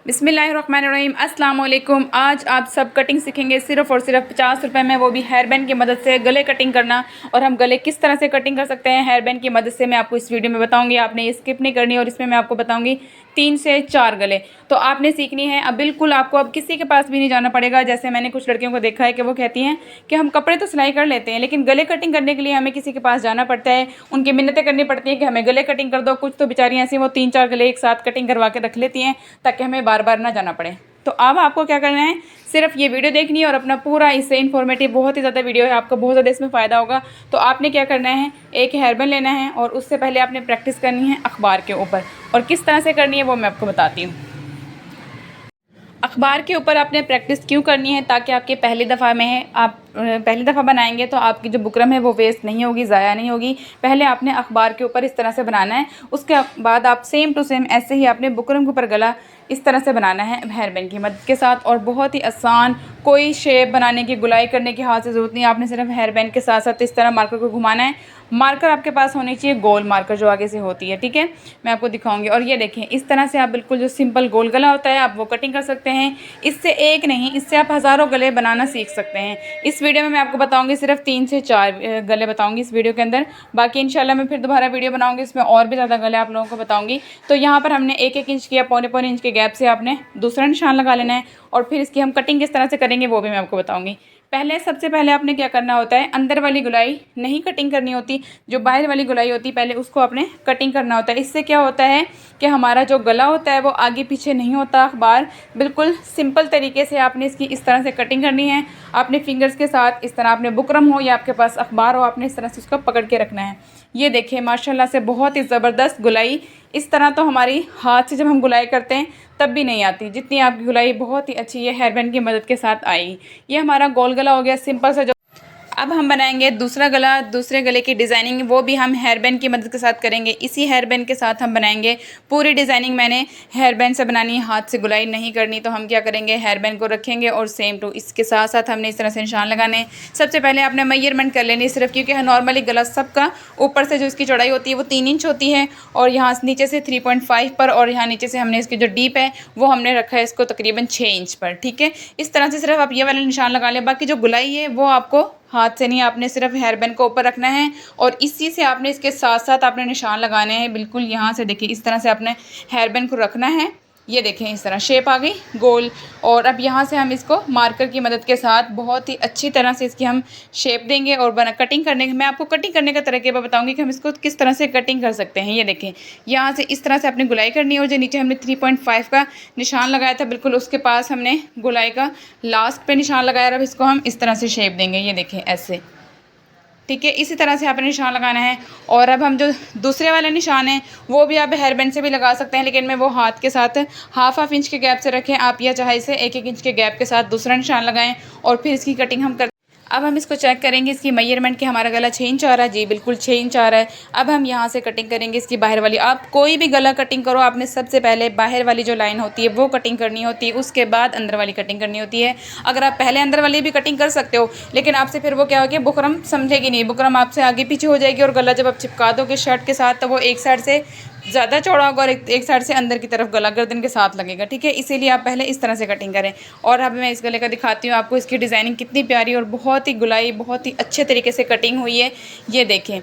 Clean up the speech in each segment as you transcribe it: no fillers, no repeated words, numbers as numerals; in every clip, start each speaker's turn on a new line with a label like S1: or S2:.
S1: बिस्मिल्लाहिर्रहमानिर्रहीम अस्सलाम वालेकुम। आज आप सब कटिंग सीखेंगे सिर्फ़ और सिर्फ 50 रुपये में, वो भी हेयर बैंड की मदद से गले कटिंग करना। और हम गले किस तरह से कटिंग कर सकते हैं हेयर बैंड की मदद से मैं आपको इस वीडियो में बताऊंगी। आपने ये स्किप नहीं करनी और इसमें मैं आपको बताऊंगी 3 से 4 गले तो आपने सीखनी है। अब बिल्कुल आपको अब किसी के पास भी नहीं जाना पड़ेगा। जैसे मैंने कुछ लड़कियों को देखा है कि वो कहती हैं कि हम कपड़े तो सिलाई कर लेते हैं, लेकिन गले कटिंग करने के लिए हमें किसी के पास जाना पड़ता है, उनकी मिन्नतें करनी पड़ती हैं कि हमें गले कटिंग कर दो। कुछ तो बेचारी ऐसी वो 3-4 गले एक साथ कटिंग करवा के रख लेती हैं ताकि हमें बार बार ना जाना पड़े। तो अब आपको क्या करना है, सिर्फ ये वीडियो देखनी है और अपना पूरा इससे इन्फॉर्मेटिव बहुत ही ज़्यादा वीडियो है, आपको बहुत ज़्यादा इसमें फ़ायदा होगा। तो आपने क्या करना है, एक हेयर बैंड लेना है और उससे पहले आपने प्रैक्टिस करनी है अखबार के ऊपर। और किस तरह से करनी है वो मैं आपको बताती हूँ। अखबार के ऊपर आपने प्रैक्टिस क्यों करनी है, ताकि आपके पहली दफ़ा में आप पहली दफ़ा बनाएंगे तो आपकी जो बुकरम है वो वेस्ट नहीं होगी, ज़ाया नहीं होगी। पहले आपने अखबार के ऊपर इस तरह से बनाना है, उसके बाद आप सेम टू सेम ऐसे ही आपने बुकरम के ऊपर गला इस तरह से बनाना है हेयर बैंड की मदद के साथ। और बहुत ही आसान, कोई शेप बनाने की, गुलाई करने की हाथ से ज़रूरत नहीं। आपने सिर्फ हेयर बैंड के साथ साथ इस तरह मार्कर को घुमाना है। मार्कर आपके पास होनी चाहिए गोल मार्कर जो आगे से होती है, ठीक है, मैं आपको दिखाऊंगी। और ये देखें, इस तरह से आप बिल्कुल जो सिंपल गोल गला होता है आप वो कटिंग कर सकते हैं। इससे एक नहीं, इससे आप हज़ारों गले बनाना सीख सकते हैं। इस वीडियो में मैं आपको बताऊंगी सिर्फ 3 से 4 गले बताऊंगी इस वीडियो के अंदर। बाकी इंशाल्लाह मैं फिर दोबारा वीडियो बनाऊंगी, इसमें और भी ज़्यादा गले आप लोगों को बताऊंगी। तो यहाँ पर हमने 1-1 इंच किया, पौने इंच के गैप से आपने दूसरा निशान लगा लेना है। और फिर इसकी हम कटिंग किस तरह से करेंगे वो भी मैं आपको बताऊंगी। सबसे पहले आपने क्या करना होता है, अंदर वाली गुलाई नहीं कटिंग करनी होती, जो बाहर वाली गुलाई होती है पहले उसको आपने कटिंग करना होता है। इससे क्या होता है कि हमारा जो गला होता है वो आगे पीछे नहीं होता। अखबार बिल्कुल सिंपल तरीके से आपने इसकी इस तरह से कटिंग करनी है। आपने फिंगर्स के साथ इस तरह, आपने बुकरम हो या आपके पास अखबार हो, आपने इस तरह से उसको पकड़ के रखना है। ये देखिए माशाल्लाह से बहुत ही ज़बरदस्त गुलाई। इस तरह तो हमारी हाथ से जब हम गुलाई करते हैं तब भी नहीं आती, जितनी आपकी गुलाई बहुत ही अच्छी है हेयर बैंड की मदद के साथ आई। ये हमारा गोल गला हो गया सिंपल सा। अब हम बनाएंगे दूसरा गला। दूसरे गले की डिज़ाइनिंग वो भी हम हेयर बैंड की मदद के साथ करेंगे। इसी हेयर बैंड के साथ हम बनाएंगे पूरी डिज़ाइनिंग। मैंने हेयर बैंड से बनानी है, हाथ से गुलाई नहीं करनी। तो हम क्या करेंगे, हेयर बैंड को रखेंगे और सेम टू इसके साथ साथ हमने इस तरह से निशान लगाने। सबसे पहले आपने मेजरमेंट कर लेनी सिर्फ, क्योंकि नॉर्मली गला सबका ऊपर से जो इसकी चौड़ाई होती है वो 3 इंच होती है और यहाँ नीचे से 3.5 पर, और यहाँ नीचे से हमने इसकी जो डीप है वो हमने रखा है इसको तकरीबन 6 इंच पर, ठीक है। इस तरह से सिर्फ आप ये वाला निशान लगा लें। बाकी जो गुलाई है वो आपको हाथ से नहीं, आपने सिर्फ हेयर बैंड को ऊपर रखना है और इसी से आपने इसके साथ साथ आपने निशान लगाने हैं। बिल्कुल यहाँ से देखिए इस तरह से आपने हेयर बैंड को रखना है। ये देखें इस तरह शेप आ गई गोल। और अब यहाँ से हम इसको मार्कर की मदद के साथ बहुत ही अच्छी तरह से इसकी हम शेप देंगे और कटिंग करने, मैं आपको कटिंग करने का तरीके पर बताऊंगी कि हम इसको किस तरह से कटिंग कर सकते हैं। ये देखें यहाँ से इस तरह से आपने गुलाई करनी है और जो नीचे हमने 3.5 का निशान लगाया था बिल्कुल उसके पास हमने गुलाई का लास्ट पे निशान लगाया। अब इसको हम इस तरह से शेप देंगे, ये देखें ऐसे, ठीक है। इसी तरह से आपने निशान लगाना है। और अब हम जो दूसरे वाले निशान हैं वो भी आप हेयर बैंड से भी लगा सकते हैं, लेकिन मैं वो हाथ के साथ हाफ इंच के गैप से रखें आप, या चाहे इसे 1-1 इंच के गैप के साथ दूसरा निशान लगाएं और फिर इसकी कटिंग हम कर। अब हम इसको चेक करेंगे इसकी मेजरमेंट कि हमारा गला 6 इंच आ रहा है। जी बिल्कुल 6 इंच आ रहा है। अब हम यहाँ से कटिंग करेंगे इसकी बाहर वाली। आप कोई भी गला कटिंग करो, आपने सबसे पहले बाहर वाली जो लाइन होती है वो कटिंग करनी होती है, उसके बाद अंदर वाली कटिंग करनी होती है। अगर आप पहले अंदर वाली भी कटिंग कर सकते हो, लेकिन आपसे फिर वो क्या होगी, बुकरम समझेगी नहीं, बुकरम आपसे आगे पीछे हो जाएगी और गला जब आप चिपका दोगे शर्ट के साथ तो वो एक साइड से ज़्यादा चौड़ा होगा और एक साइड से अंदर की तरफ गला गर्दन के साथ लगेगा, ठीक है। इसीलिए आप पहले इस तरह से कटिंग करें। और अब मैं इस गले का दिखाती हूँ आपको, इसकी डिज़ाइनिंग कितनी प्यारी और बहुत ही गुलाई, बहुत ही अच्छे तरीके से कटिंग हुई है। ये देखें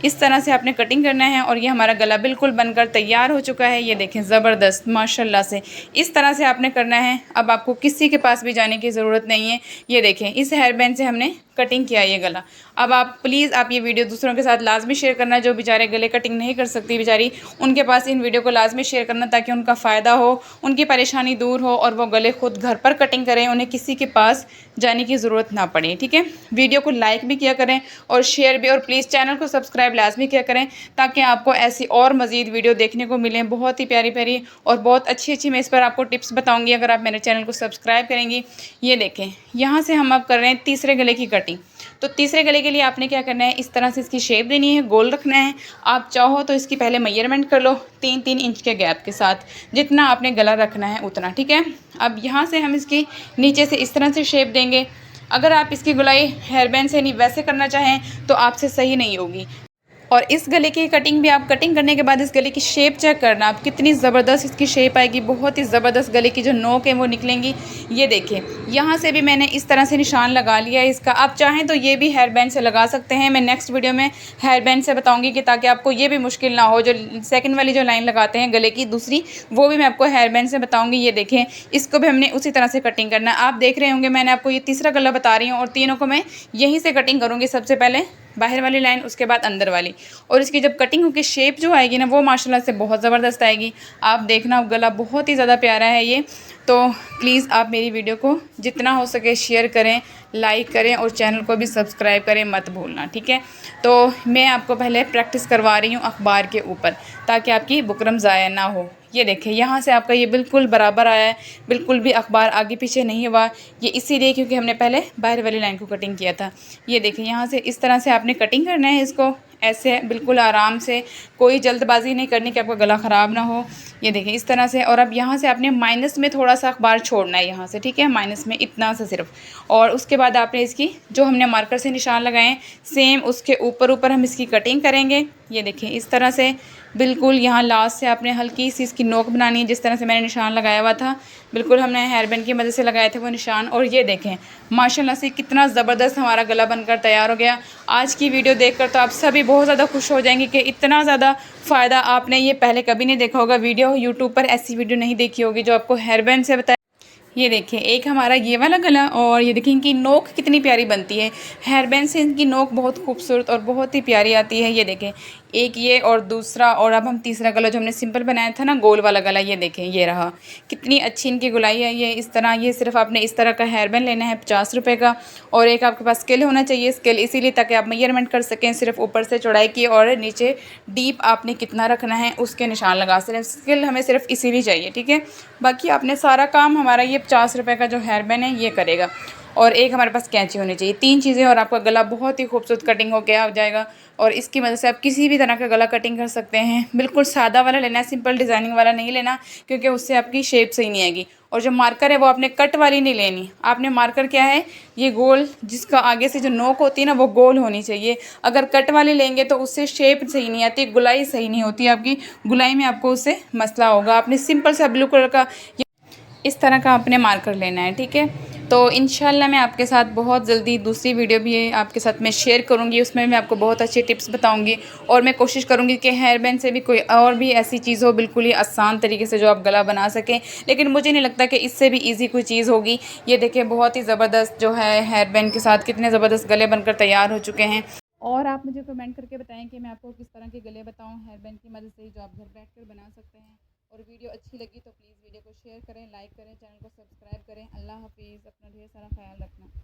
S1: इस तरह से आपने कटिंग करना है और ये हमारा गला बिल्कुल बनकर तैयार हो चुका है। ये देखें ज़बरदस्त माशाल्लाह से इस तरह से आपने करना है। अब आपको किसी के पास भी जाने की ज़रूरत नहीं है। ये देखें इस हेयर बैंड से हमने कटिंग किया ये गला। अब आप प्लीज़ आप ये वीडियो दूसरों के साथ लाजमी शेयर करना, जो बेचारे गले कटिंग नहीं कर सकती बेचारी, उनके पास इन वीडियो को लाजमी शेयर करना ताकि उनका फ़ायदा हो, उनकी परेशानी दूर हो और वो गले खुद घर पर कटिंग करें, उन्हें किसी के पास जाने की ज़रूरत ना पड़े, ठीक है। वीडियो को लाइक भी किया करें और शेयर भी, और प्लीज़ चैनल को सब्सक्राइब लाजमी किया करें ताकि आपको ऐसी और मज़ीद वीडियो देखने को मिलें, बहुत ही प्यारी प्यारी और बहुत अच्छी मैं इस पर आपको टिप्स बताऊँगी अगर आप मेरे चैनल को सब्सक्राइब करेंगी। ये देखें यहाँ से हम अब कर रहे हैं तीसरे गले की कटिंग। तो तीसरे गले के लिए आपने क्या करना है, इस तरह से इसकी शेप देनी है, गोल रखना है। आप चाहो तो इसकी पहले मेजरमेंट कर लो 3-3 इंच के गैप के साथ, जितना आपने गला रखना है उतना, ठीक है। अब यहाँ से हम इसकी नीचे से इस तरह से शेप देंगे। अगर आप इसकी गुलाई हेयर बैंड से नहीं वैसे करना चाहें तो आपसे सही नहीं होगी। और इस गले की कटिंग भी आप कटिंग करने के बाद इस गले की शेप चेक करना आप, कितनी ज़बरदस्त इसकी शेप आएगी, बहुत ही ज़बरदस्त गले की जो नोक है वो निकलेंगी। ये देखिए यहाँ से भी मैंने इस तरह से निशान लगा लिया है इसका। आप चाहें तो ये भी हेयर बैंड से लगा सकते हैं। मैं नेक्स्ट वीडियो में हेयर बैंड से बताऊंगी कि ताकि आपको ये भी मुश्किल ना हो। जो सेकंड वाली जो लाइन लगाते हैं गले की दूसरी, वो भी मैं आपको हेयर बैंड से बताऊंगी। ये देखें, इसको भी हमने उसी तरह से कटिंग करना है। आप देख रहे होंगे मैंने आपको ये तीसरा गला बता रही हूँ और तीनों को मैं यहीं से कटिंग करूँगी। सबसे पहले बाहर वाली लाइन, उसके बाद अंदर वाली, और इसकी जब कटिंग होकर शेप जो आएगी ना वो माशाल्लाह से बहुत ज़बरदस्त आएगी। आप देखना गला बहुत ही ज़्यादा प्यारा है ये। तो प्लीज़ आप मेरी वीडियो को जितना हो सके शेयर करें, लाइक करें और चैनल को भी सब्सक्राइब करें मत भूलना, ठीक है। तो मैं आपको पहले प्रैक्टिस करवा रही हूँ अखबार के ऊपर, ताकि आपकी बुकरम ज़ाया ना हो। ये देखें यहाँ से आपका ये बिल्कुल बराबर आया है, बिल्कुल भी अखबार आगे पीछे नहीं हुआ। ये इसीलिए क्योंकि हमने पहले बाहर वाली लाइन को कटिंग किया था। ये देखें यहाँ से इस तरह से आपने कटिंग करना है इसको, ऐसे बिल्कुल आराम से, कोई जल्दबाजी नहीं करनी कि आपका गला ख़राब ना हो। ये देखें इस तरह से। और अब यहाँ से आपने माइनस में थोड़ा सा अखबार छोड़ना है यहाँ से, ठीक है, माइनस में इतना सा सिर्फ। और उसके बाद आपने इसकी जो हमने मार्कर से निशान लगाए हैं सेम उसके ऊपर ऊपर हम इसकी कटिंग करेंगे। ये देखें इस तरह से बिल्कुल यहाँ लास्ट से आपने हल्की सी इसकी नोक बनानी है, जिस तरह से मैंने निशान लगाया हुआ था बिल्कुल हमने हेयर बैंड की मदद से लगाए थे वो निशान। और ये देखें माशाल्लाह से कितना ज़बरदस्त हमारा गला बनकर तैयार हो गया। आज की वीडियो देखकर तो आप सभी बहुत ज़्यादा खुश हो जाएंगे कि इतना ज़्यादा फ़ायदा आपने ये पहले कभी नहीं देखा होगा। वीडियो यूट्यूब पर ऐसी वीडियो नहीं देखी होगी जो आपको हेयर बैंड से बताया। ये देखिए एक हमारा ये वाला गला, और ये देखिए इनकी नोक कितनी प्यारी बनती है। हेयर बैंड से इनकी नोक बहुत खूबसूरत और बहुत ही प्यारी आती है। ये देखें एक ये और दूसरा, और अब हम तीसरा गला जो हमने सिंपल बनाया था ना गोल वाला गला, ये देखें ये रहा, कितनी अच्छी इनकी गुलाई है। ये इस तरह, ये सिर्फ आपने इस तरह का हेयर बैंड लेना है 50 रुपये का। और एक आपके पास स्केल होना चाहिए, स्केल इसीलिए ताकि आप मेजरमेंट कर सकें सिर्फ ऊपर से चौड़ाई की, और नीचे डीप आपने कितना रखना है उसके निशान लगा सकते। स्केल हमें सिर्फ इसीलिए चाहिए, ठीक है। बाकी आपने सारा काम हमारा ये 50 रुपये का जो हेयर बैंड है ये करेगा। और एक हमारे पास कैंची होनी चाहिए, 3 चीज़ें, और आपका गला बहुत ही खूबसूरत कटिंग हो गया हो जाएगा। और इसकी मदद से आप किसी भी तरह का गला कटिंग कर सकते हैं। बिल्कुल सादा वाला लेना है, सिंपल डिज़ाइनिंग वाला नहीं लेना, क्योंकि उससे आपकी शेप सही नहीं आएगी। और जो मार्कर है वो आपने कट वाली नहीं लेनी। आपने मार्कर क्या है, ये गोल, जिसका आगे से जो नोक होती है ना वो गोल होनी चाहिए। अगर कट वाली लेंगे तो उससे शेप सही नहीं आती, गुलाई सही नहीं होती आपकी, गुलाई में आपको उससे मसला होगा। आपने सिंपल सा ब्लू कलर का इस तरह का आपने मार्कर लेना है, ठीक है। तो इंशाल्लाह मैं आपके साथ बहुत जल्दी दूसरी वीडियो भी आपके साथ मैं शेयर करूंगी, उसमें मैं आपको बहुत अच्छी टिप्स बताऊंगी। और मैं कोशिश करूंगी कि हेयर बैंड से भी कोई और भी ऐसी चीज़ हो बिल्कुल ही आसान तरीके से जो आप गला बना सकें। लेकिन मुझे नहीं लगता कि इससे भी ईजी कोई चीज़ होगी। ये देखिए बहुत ही ज़बरदस्त जो है हेयर बैंड के साथ कितने ज़बरदस्त गले बनकर तैयार हो चुके हैं। और आप मुझे कमेंट करके बताएं कि मैं आपको किस तरह के गले बताऊं हेयर बैंड की मदद से, जो आप घर बैठकर बना सकते हैं। और वीडियो अच्छी लगी तो प्लीज़ वीडियो को शेयर करें, लाइक करें, चैनल को सब्सक्राइब करें। अल्लाह हाफिज़। अपना ढेर सारा ख्याल रखना।